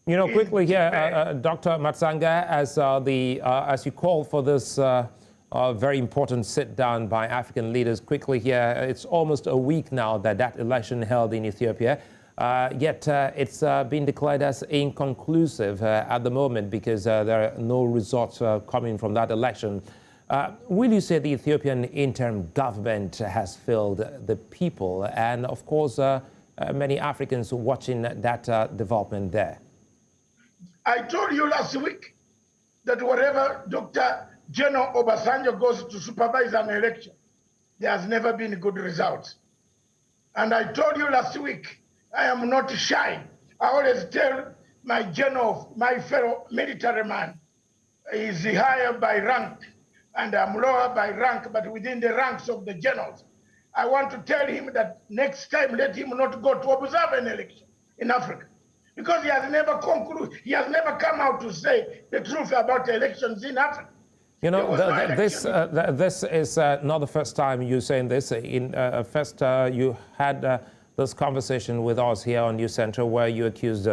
Quickly here, Dr. Matsanga, as you call for this very important sit-down by African leaders, quickly here, it's almost a week now that election held in Ethiopia, yet it's been declared as inconclusive at the moment because there are no results coming from that election. Will you say the Ethiopian interim government has failed the people and, of course, many Africans watching that development there? I told you last week that wherever Dr. General Obasanjo goes to supervise an election, there has never been good results. And I told you last week, I am not shy. I always tell my general, my fellow military man, is higher by rank and I'm lower by rank, but within the ranks of the generals. I want to tell him that next time, let him not go to observe an election in Africa. Because he has never concluded, he has never come out to say the truth about elections in Africa. This is not the first time you're saying this. First, you had this conversation with us here on News Center where you accused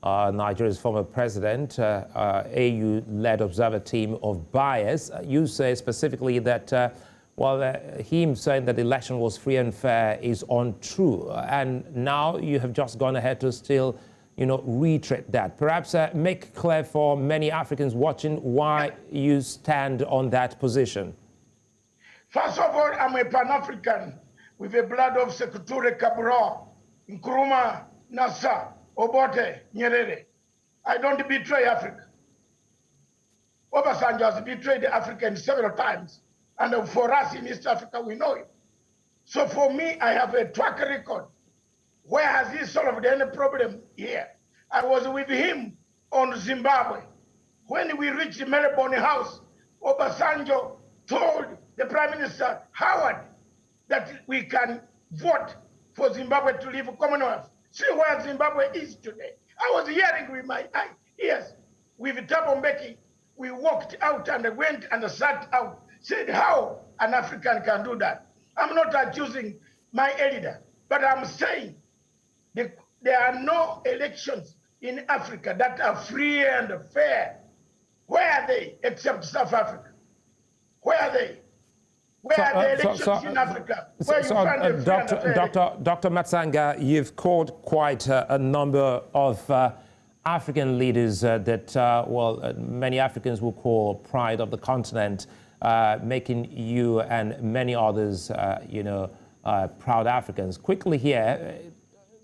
Nigeria's former president, AU-led observer team, of bias. You say specifically that, him saying that the election was free and fair is untrue. And now you have just gone ahead to still reiterate that. Perhaps make clear for many Africans watching why you stand on that position. First of all, I'm a Pan-African with the blood of Sekou Kabura, Nkrumah, Nasser, Obote, Nyerere. I don't betray Africa. Obasanjo has betrayed the Africans several times. And for us in East Africa, we know it. So for me, I have a track record. Where has he solved any problem here? I was with him on Zimbabwe. When we reached the Melbourne House, Obasanjo told the Prime Minister, Howard, that we can vote for Zimbabwe to leave Commonwealth. See where Zimbabwe is today. I was hearing with my ears. With Thabo Mbeki, we walked out and went and sat out, said how an African can do that. I'm not accusing my elder, but I'm saying there are no elections in Africa that are free and fair. Where are they, except South Africa? Where are they? Where are the elections in Africa? Where you find the free and fair Dr. Matsanga, you've called quite a number of African leaders that, many Africans will call pride of the continent, making you and many others, proud Africans. Quickly here,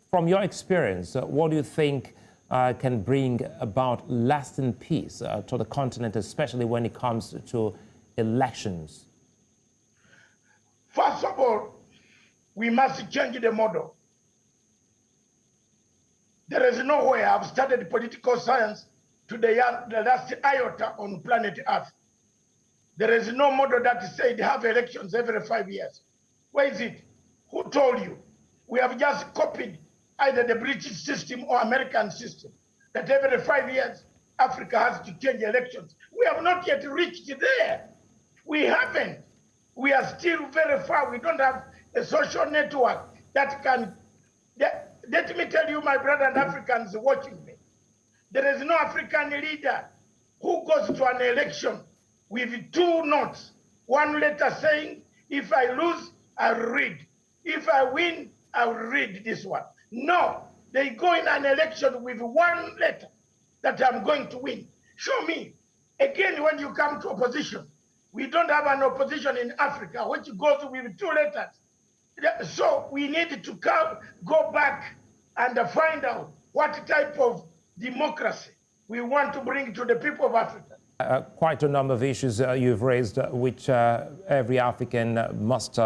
from your experience, what do you think can bring about lasting peace to the continent, especially when it comes to elections? First of all, we must change the model. There is no way I've studied political science to the last iota on planet Earth. There is no model that said have elections every 5 years. Where is it? Who told you? We have just copied either the British system or American system, that every 5 years, Africa has to change elections. We have not yet reached there. We haven't. We are still very far. We don't have a social network that can... Let me tell you, my brother and Africans watching me, there is no African leader who goes to an election with two notes, one letter saying, if I lose, I'll read. If I win, I'll read this one. No, they go in an election with one letter that I'm going to win. Show me. Again, when you come to opposition, we don't have an opposition in Africa which goes with two letters. So we need to go back and find out what type of democracy we want to bring to the people of Africa. Quite a number of issues you've raised, which every African must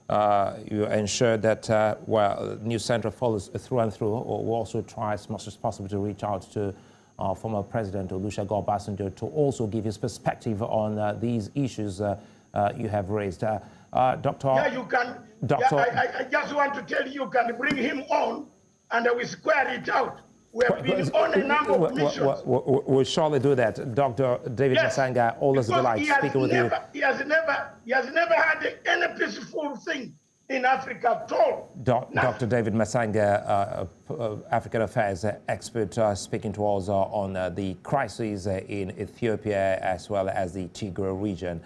ensure that, News Center follows through and through, or will also try as much as possible to reach out to former President Olusegun Obasanjo to also give his perspective on these issues you have raised. Doctor... Yeah, you can. Doctor, I just want to tell you, you can bring him on and we square it out. We have been on a number of missions. We'll surely do that. Dr. David Matsanga, always a delight speaking with you. He has never had any peaceful thing in Africa at all. Dr. David Matsanga, African Affairs expert, speaking to us on the crises in Ethiopia as well as the Tigray region.